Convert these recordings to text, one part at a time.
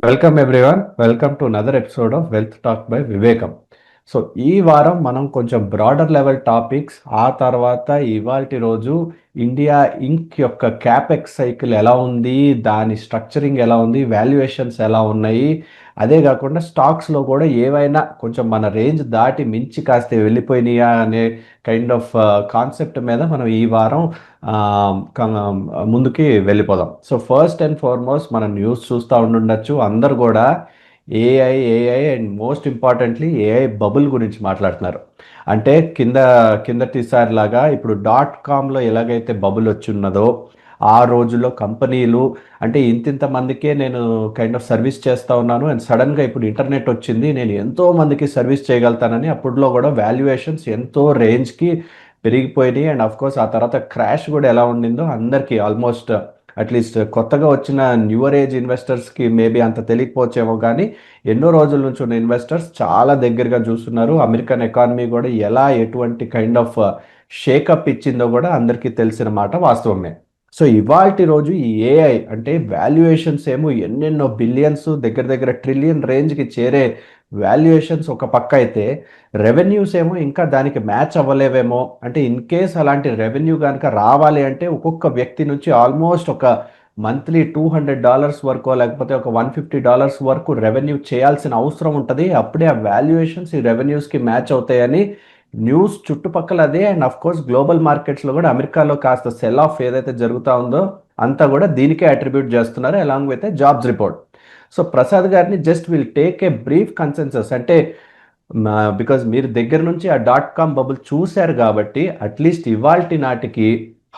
Welcome everyone. Welcome to another episode of wealth talk by వివేకం. So ఈ వారం మనం కొంచెం బ్రాడర్ లెవెల్ టాపిక్స్, ఆ తర్వాత ఇవాల్టి రోజు ఇండియా ఇంక్ యొక్క క్యాపెక్స్ సైకిల్ ఎలా ఉంది, దాని స్ట్రక్చరింగ్ ఎలా ఉంది, వాల్యుయేషన్స్ ఎలా ఉన్నాయి, అదే కాకుండా స్టాక్స్లో కూడా ఏవైనా కొంచెం మన రేంజ్ దాటి మించి కాస్త వెళ్ళిపోయినాయా అనే కైండ్ ఆఫ్ కాన్సెప్ట్ మీద మనం ఈ వారం ఆ, క- ముందుకి వెళ్ళిపోదాం. సో ఫస్ట్ అండ్ ఫార్మోస్ట్ మనం న్యూస్ చూస్తూ ఉండుండొచ్చు, అందరు కూడా AI and most importantly AI bubble గురించి మాట్లాడుతున్నారు. అంటే కిందటిసారి లాగా ఇప్పుడు .com ఎలాగైతే బబుల్ వచ్చి ఉన్నదో, ఆ రోజుల్లో కంపెనీలు అంటే ఇంతింత మందికే నేను కైండ్ ఆఫ్ సర్వీస్ చేస్తూ ఉన్నాను అండ్ సడన్గా ఇప్పుడు ఇంటర్నెట్ వచ్చింది, నేను ఎంతో మందికి సర్వీస్ చేయగలుగుతానని అప్పట్లో కూడా వాల్యుయేషన్స్ ఎంతో రేంజ్కి పెరిగిపోయినాయి. అండ్ ఆఫ్ కోర్స్ ఆ తర్వాత క్రాష్ కూడా ఎలా ఉండిందో అందరికీ ఆల్మోస్ట్ అట్లీస్ట్ కొత్తగా వచ్చిన న్యూవర్ ఏజ్ ఇన్వెస్టర్స్కి మేబీ అంత తెలియకపోవచ్చేమో, కానీ ఎన్నో రోజుల నుంచి ఉన్న ఇన్వెస్టర్స్ చాలా దగ్గరగా చూస్తున్నారు. అమెరికన్ ఎకానమీ కూడా ఎలా ఎటువంటి కైండ్ ఆఫ్ షేకప్ ఇచ్చిందో కూడా అందరికీ తెలిసిన మాట వాస్తవమే. సో ఇవాల్టి రోజు ఈ ఏఐ అంటే వాల్యుయేషన్స్ ఏమో ఎన్నెన్నో బిలియన్స్ దగ్గర దగ్గర ట్రిలియన్ రేంజ్కి చేరే వాల్యుయేషన్స్ ఒక పక్క అయితే, రెవెన్యూస్ ఏమో ఇంకా దానికి మ్యాచ్ అవ్వలేవేమో. అంటే ఇన్ కేస్ అలాంటి రెవెన్యూ కనుక రావాలి అంటే ఒక్కొక్క వ్యక్తి నుంచి ఆల్మోస్ట్ ఒక మంత్లీ $200 వరకు లేకపోతే ఒక $150 వరకు రెవెన్యూ చేయాల్సిన అవసరం ఉంటుంది. అప్పుడే ఆ వాల్యుయేషన్స్ ఈ రెవెన్యూస్కి మ్యాచ్ అవుతాయని న్యూస్ చుట్టుపక్కల అదే. అండ్ అఫ్ కోర్స్ గ్లోబల్ మార్కెట్స్లో కూడా అమెరికాలో కాస్త సెల్ ఆఫ్ ఏదైతే జరుగుతూ ఉందో అంతా కూడా దీనికే అట్రిబ్యూట్ చేస్తున్నారు, along with jobs report. So Prasad గారిని just will take a brief consensus. అంటే బికాజ్ మీరు దగ్గర నుంచి ఆ .com బబుల్ చూశారు కాబట్టి అట్లీస్ట్ ఇవాల్టి నాటికి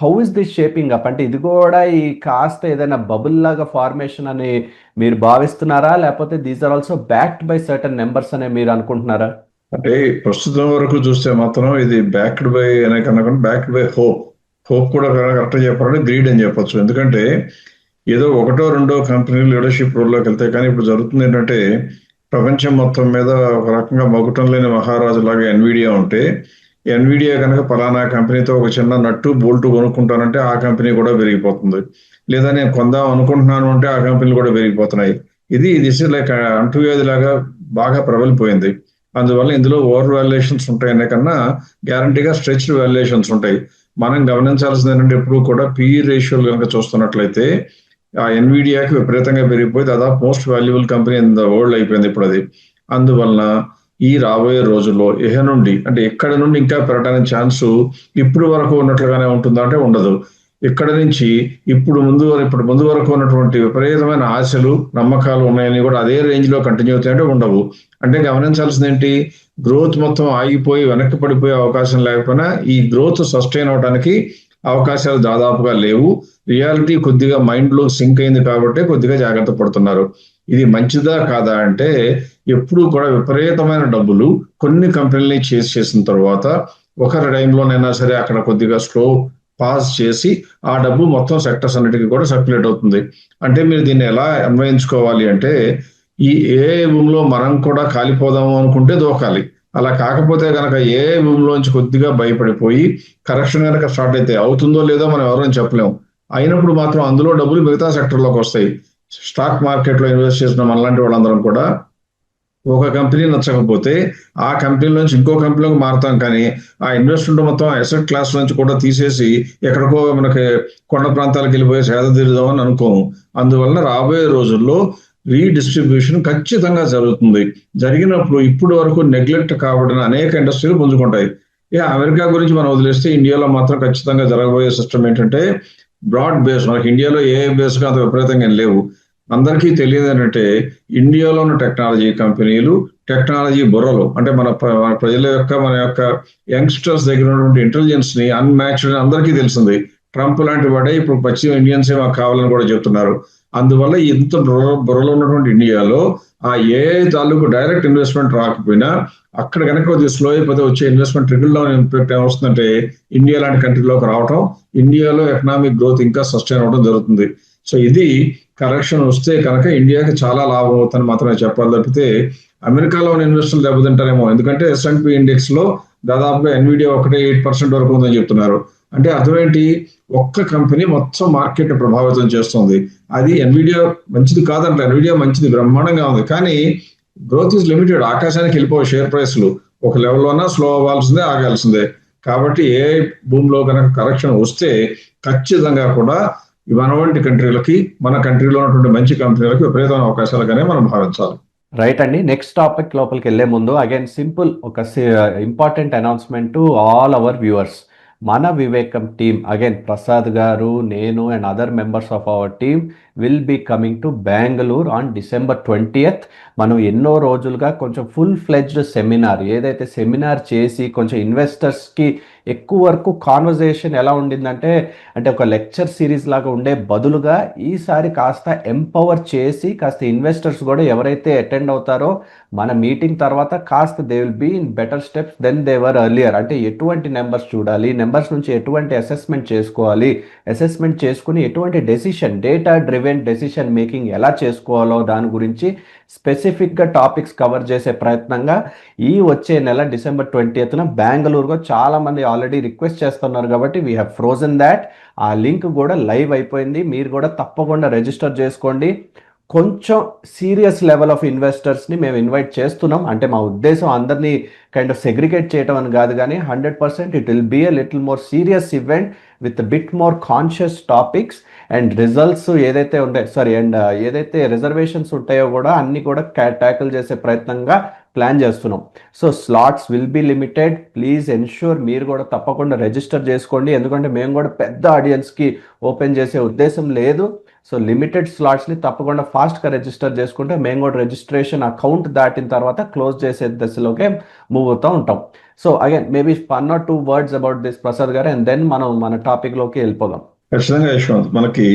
how is this shaping up, అంటే ఇది కూడా ఈ కాస్త ఏదైనా బబుల్ లాగా ఫార్మేషన్ అని మీరు భావిస్తున్నారా, లేకపోతే these are also backed by certain numbers అనే మీరు అనుకుంటున్నారా? అంటే ప్రస్తుతం వరకు చూస్తే మాత్రం ఇది బ్యాక్డ్ బై అనే కన్నా బ్యాక్డ్ బై హోప్. హోప్ కూడా కరెక్ట్ చెప్పాలంటే గ్రీడ్ అని చెప్పొచ్చు. ఎందుకంటే ఏదో ఒకటో రెండో కంపెనీలు లీడర్షిప్ రోల్లోకి వెళ్తాయి. కానీ ఇప్పుడు జరుగుతుంది ఏంటంటే ప్రపంచం మొత్తం మీద ఒక రకంగా మగుటం లేని మహారాజు లాగా ఎన్విడియా ఉంటే, ఎన్విడియా కనుక పలానా కంపెనీతో ఒక చిన్న నట్టు బోల్టు కొనుక్కుంటానంటే ఆ కంపెనీ కూడా పెరిగిపోతుంది. లేదా నేను కొందాం అనుకుంటున్నాను అంటే ఆ కంపెనీలు కూడా పెరిగిపోతున్నాయి. ఇది లైక్ అంటువ్యాధి లాగా బాగా ప్రబలిపోయింది. అందువల్ల ఇందులో ఓవర్ వాల్యుయేషన్స్ ఉంటాయనే కన్నా గ్యారంటీగా స్ట్రెచ్డ్ వాల్యుయేషన్స్ ఉంటాయి. మనం గమనించాల్సింది ఏంటంటే ఎప్పుడు కూడా పిఈ రేషియోలు కనుక చూస్తున్నట్లయితే ఆ ఎన్విడియాకి విపరీతంగా పెరిగిపోయి దాదాపు most valuable company in the world అయిపోయింది ఇప్పుడు అది. అందువలన ఈ రాబోయే రోజుల్లో నుండి అంటే ఎక్కడ నుండి ఇంకా పెరగడానికి ఛాన్సు ఇప్పుడు వరకు ఉన్నట్లుగానే ఉంటుందా అంటే ఉండదు. ఇక్కడ నుంచి ఇప్పుడు ముందు వరకు ఉన్నటువంటి విపరీతమైన ఆశలు నమ్మకాలు ఉన్నాయని కూడా అదే రేంజ్ లో కంటిన్యూ అవుతాయంటే ఉండవు. అంటే గమనించాల్సింది ఏంటి, గ్రోత్ మొత్తం ఆగిపోయి వెనక్కి పడిపోయే అవకాశం లేకపోయినా ఈ గ్రోత్ సస్టైన్ అవడానికి అవకాశాలు దాదాపుగా లేవు. రియాలిటీ కొద్దిగా మైండ్ లో సింక్ అయింది కాబట్టి కొద్దిగా జాగ్రత్త పడుతున్నారు. ఇది మంచిదా కాదా అంటే ఎప్పుడు కూడా విపరీతమైన డబ్బులు కొన్ని కంపెనీలని చేసిన తర్వాత ఒక టైంలోనైనా సరే అక్కడ కొద్దిగా స్లో పాస్ చేసి ఆ డబ్బు మొత్తం సెక్టర్స్ అన్నిటికీ కూడా సర్క్యులేట్ అవుతుంది. అంటే మీరు దీన్ని ఎలా అన్వయించుకోవాలి అంటే ఈ ఏ భూమిలో మనం కూడా కాలిపోదాము అనుకుంటే దోకాలి. అలా కాకపోతే కనుక ఏ భూమిలోంచి కొద్దిగా భయపడిపోయి కరెక్షన్ కనుక స్టార్ట్ అయితే అవుతుందో లేదో మనం ఎవరైనా చెప్పలేము. అయినప్పుడు మాత్రం అందులో డబ్బులు మిగతా సెక్టర్లోకి వస్తాయి. స్టాక్ మార్కెట్ లో ఇన్వెస్ట్ చేసిన మనలాంటి వాళ్ళందరం కూడా ఒక కంపెనీ నచ్చకపోతే ఆ కంపెనీ నుంచి ఇంకో కంపెనీలోకి మారుతాం, కానీ ఆ ఇన్వెస్ట్మెంట్ మొత్తం అసెట్ క్లాస్ నుంచి కూడా తీసేసి ఎక్కడికో మనకి కొండ ప్రాంతాలకు వెళ్ళిపోయి సేద తీరుదామని అనుకోము. అందువలన రాబోయే రోజుల్లో రీడిస్ట్రిబ్యూషన్ ఖచ్చితంగా జరుగుతుంది. జరిగినప్పుడు ఇప్పుడు వరకు నెగ్లెక్ట్ కాబడిన అనేక ఇండస్ట్రీలు పుంజుకుంటాయి. ఇక అమెరికా గురించి మనం వదిలేస్తే ఇండియాలో మాత్రం ఖచ్చితంగా జరగబోయే సిస్టమ్ ఏంటంటే బ్రాడ్ బేస్. మనకి ఇండియాలో ఏ బేస్గా అంత విపరీతంగా లేవు. అందరికీ తెలియదు ఏంటంటే ఇండియాలో ఉన్న టెక్నాలజీ కంపెనీలు, టెక్నాలజీ బుర్రలు అంటే మన ప్రజల యొక్క మన యొక్క యంగ్స్టర్స్ దగ్గర ఉన్నటువంటి ఇంటెలిజెన్స్ ని అన్మ్యాచ్డ్ అందరికీ తెలిసింది. ట్రంప్ లాంటి వాడే ఇప్పుడు పశ్చిమ ఇండియన్స్ మాకు కావాలని కూడా చెప్తున్నారు. అందువల్ల ఇంత బుర్రలో ఉన్నటువంటి ఇండియాలో ఆ ఏ తాలూకు డైరెక్ట్ ఇన్వెస్ట్మెంట్ రాకపోయినా అక్కడ కనుక కొద్దిగా స్లో అయిపోతే వచ్చే ఇన్వెస్ట్మెంట్ ట్రిపుల్ డౌన్ ఇంపాక్ట్ ఏమొస్తుందంటే ఇండియా లాంటి కంట్రీలోకి రావటం, ఇండియాలో ఎకనామిక్ గ్రోత్ ఇంకా సస్టైన్ అవడం జరుగుతుంది. సో ఇది కరెక్షన్ వస్తే కనుక ఇండియాకి చాలా లాభం అవుతుందని మాత్రమే చెప్పాలి తప్పితే అమెరికాలో ఉన్న ఇన్వెస్టర్లు దెబ్బతింటారేమో. ఎందుకంటే S&P ఇండెక్స్ లో దాదాపుగా ఎన్విడియా 8% వరకు ఉందని చెప్తున్నారు. అంటే అర్థం ఏంటి? ఒక్క కంపెనీ మొత్తం మార్కెట్ ప్రభావితం చేస్తుంది. అది ఎన్విడియా మంచిది కాదంటే, ఎన్విడియా మంచిది, బ్రహ్మాండంగా ఉంది. కానీ గ్రోత్ ఈజ్ లిమిటెడ్. ఆకాశానికి వెళ్ళిపోవు షేర్ ప్రైస్లు. ఒక లెవెల్లోనా స్లో అవ్వాల్సిందే, ఆగాల్సిందే. కాబట్టి ఏ భూమిలో కనుక కరెక్షన్ వస్తే ఖచ్చితంగా కూడా మన వంటి కంట్రీలకి, మన కంట్రీలో ఉన్నటువంటి మంచి కంపెనీలకు విపరీతమైన అవకాశాలుగానే మనం భావించాలి. రైట్ అండి. నెక్స్ట్ టాపిక్ లోపలికి వెళ్ళే ముందు అగైన్ సింపుల్ ఒక important announcement to all our viewers. మన వివేకం టీమ్ అగైన్ ప్రసాద్ గారు, నేను and other members of our team will be coming to Bengaluru on December 20th. మనం ఎన్నో రోజులుగా కొంచెం ఫుల్ ఫ్లెడ్జ్డ్ సెమినార్, ఏదైతే సెమినార్ చేసి కొంచెం ఇన్వెస్టర్స్కి ఎక్కువ వరకు కాన్వర్జేషన్ ఎలా ఉండిందంటే, అంటే ఒక లెక్చర్ సిరీస్ లాగా ఉండే బదులుగా ఈసారి కాస్త ఎంపవర్ చేసి కాస్త ఇన్వెస్టర్స్ కూడా ఎవరైతే అటెండ్ అవుతారో మన మీటింగ్ తర్వాత కాస్త they will be in better steps then they were earlier. అంటే ఎటువంటి నెంబర్స్ చూడాలి, నెంబర్స్ నుంచి ఎటువంటి అసెస్మెంట్ చేసుకోవాలి, అసెస్మెంట్ చేసుకుని ఎటువంటి decision, data driven decision making ఎలా చేసుకోవాలో దాని గురించి స్పెసిఫిక్గా టాపిక్స్ కవర్ చేసే ప్రయత్నంగా ఈ వచ్చే నెల December 20th బెంగళూరులో చాలామంది ఆల్రెడీ రిక్వెస్ట్ చేస్తున్నారు కాబట్టి వీ హ్యావ్ ఫ్రోజన్ దాట్. ఆ లింక్ కూడా లైవ్ అయిపోయింది. మీరు కూడా తప్పకుండా రిజిస్టర్ చేసుకోండి. కొంచెం సీరియస్ లెవెల్ ఆఫ్ ఇన్వెస్టర్స్ని మేము ఇన్వైట్ చేస్తున్నాం. అంటే మా ఉద్దేశం అందరినీ కైండ్ ఆఫ్ సెగ్రిగేట్ చేయడం అని కాదు, కానీ 100% it will be a little more serious event with bit more conscious topics and results ఏదైతే ఉంటాయి ఏదైతే రిజర్వేషన్స్ ఉంటాయో కూడా అన్ని కూడా ట్యాకిల్ చేసే ప్రయత్నంగా ప్లాన్ చేస్తున్నాం. So slots will be limited. Please ensure మీరు కూడా తప్పకుండా రిజిస్టర్ చేసుకోండి. ఎందుకంటే మేము కూడా పెద్ద ఆడియన్స్కి ఓపెన్ చేసే ఉద్దేశం లేదు. సో లిమిటెడ్ స్లాట్స్ని తప్పకుండా ఫాస్ట్గా రిజిస్టర్ చేసుకుంటే మేము కూడా రిజిస్ట్రేషన్ అకౌంట్ దాటిన తర్వాత క్లోజ్ చేసే దశలోకే మూవ్ అవుతూ ఉంటాం. So again maybe 1 or 2 words about this Prasad గారు, అండ్ దెన్ మనం మన టాపిక్లోకి వెళ్ళిపోదాం. ఖచ్చితంగా యశ్వంత్, మనకి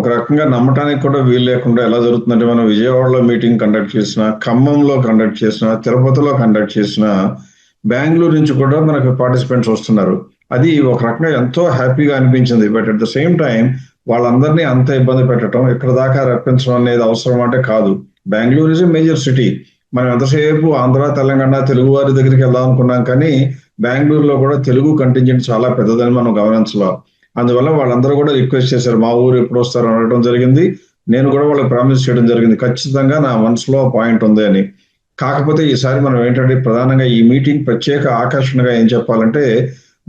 ఒక రకంగా నమ్మటానికి కూడా వీలు లేకుండా ఎలా జరుగుతుందంటే, మనం విజయవాడలో మీటింగ్ కండక్ట్ చేసిన, ఖమ్మంలో కండక్ట్ చేసిన, తిరుపతిలో కండక్ట్ చేసిన, బెంగళూరు నుంచి కూడా మనకు పార్టిసిపెంట్స్ వస్తున్నారు. అది ఒక రకంగా ఎంతో హ్యాపీగా అనిపించింది. But at the same time వాళ్ళందరినీ అంత ఇబ్బంది పెట్టడం, ఇక్కడ దాకా రప్పించడం అనేది అవసరం అంటే కాదు. Bengaluru is a major city. మనం ఎంతసేపు ఆంధ్ర, తెలంగాణ, తెలుగు వారి దగ్గరికి వెళ్దాం అనుకున్నాం, కానీ బెంగళూరులో కూడా తెలుగు కంటింజెంట్ చాలా పెద్దదని మనం గమనించాలి. అందువల్ల వాళ్ళందరూ కూడా రిక్వెస్ట్ చేశారు, మా ఊరు ఎప్పుడు వస్తారో అనడం జరిగింది. నేను కూడా వాళ్ళకి ప్రామిస్ చేయడం జరిగింది, ఖచ్చితంగా నా మనసులో పాయింట్ ఉంది అని. కాకపోతే ఈసారి మనం ఏంటంటే, ప్రధానంగా ఈ మీటింగ్ ప్రత్యేక ఆకర్షణగా ఏం చెప్పాలంటే,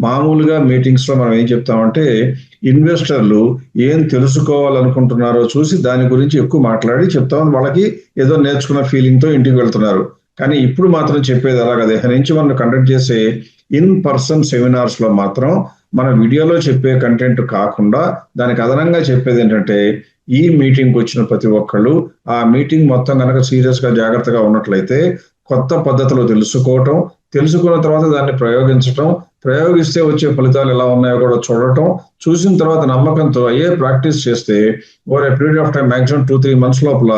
మామూలుగా మీటింగ్స్ లో మనం ఏం చెప్తామంటే, ఇన్వెస్టర్లు ఏం తెలుసుకోవాలనుకుంటున్నారో చూసి దాని గురించి ఎక్కువ మాట్లాడి చెప్తామని వాళ్ళకి ఏదో నేర్చుకున్న ఫీలింగ్ తో ఇంటికి వెళ్తున్నారు. కానీ ఇప్పుడు మాత్రం చెప్పేది అలాగ దేహం నుంచి మనం కండక్ట్ చేసే ఇన్ పర్సన్ సెమినార్స్ లో మాత్రం మన వీడియోలో చెప్పే కంటెంట్ కాకుండా దానికి అదనంగా చెప్పేది ఏంటంటే, ఈ మీటింగ్ వచ్చిన ప్రతి ఒక్కళ్ళు ఆ మీటింగ్ మొత్తం కనుక సీరియస్ గా జాగ్రత్తగా ఉన్నట్లయితే కొత్త పద్ధతులు తెలుసుకోవటం, తెలుసుకున్న తర్వాత దాన్ని ప్రయోగించటం, ప్రయోగిస్తే వచ్చే ఫలితాలు ఎలా ఉన్నాయో కూడా చూడటం, చూసిన తర్వాత నమ్మకంతో అయ్యే ప్రాక్టీస్ చేస్తే over a period of time maximum 2-3 months లోపల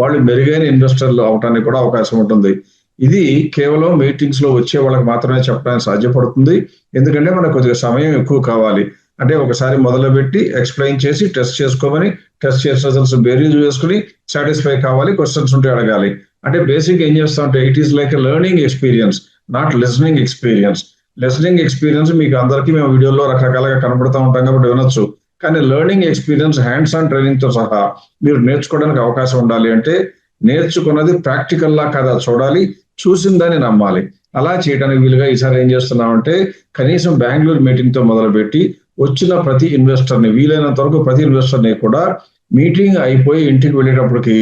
వాళ్ళు మెరుగైన ఇన్వెస్టర్లు అవడానికి కూడా అవకాశం ఉంటుంది. ఇది కేవలం మీటింగ్స్ లో వచ్చే వాళ్ళకి మాత్రమే చెప్పడానికి సాధ్యపడుతుంది. ఎందుకంటే మనకు కొద్దిగా సమయం ఎక్కువ కావాలి. అంటే ఒకసారి మొదలుపెట్టి ఎక్స్ప్లెయిన్ చేసి టెస్ట్ చేసుకోమని, టెస్ట్ చేసిన రిజల్ట్స్ బేరీజ్ వేసుకుని సాటిస్ఫై కావాలి, క్వశ్చన్స్ ఉంటే అడగాలి. అంటే బేసిక్ ఏం చేస్తామంటే, it is like a learning experience, not listening experience. Listening experience మీకు అందరికీ మేము వీడియోలో రకరకాలుగా కనబడుతూ ఉంటాం కాబట్టి వినొచ్చు. కానీ learning experience hands on training తో సహా మీరు నేర్చుకోవడానికి అవకాశం ఉండాలి. అంటే నేర్చుకున్నది ప్రాక్టికల్ లా కదా చూడాలి, చూసిందని నమ్మాలి. అలా చేయడానికి వీలుగా ఈసారి ఏం చేస్తున్నామంటే, కనీసం బెంగళూరు మీటింగ్ తో మొదలుపెట్టి వచ్చిన ప్రతి ఇన్వెస్టర్ని, వీలైనంత వరకు ప్రతి ఇన్వెస్టర్ని కూడా మీటింగ్ అయిపోయి ఇంటికి వెళ్ళేటప్పటికి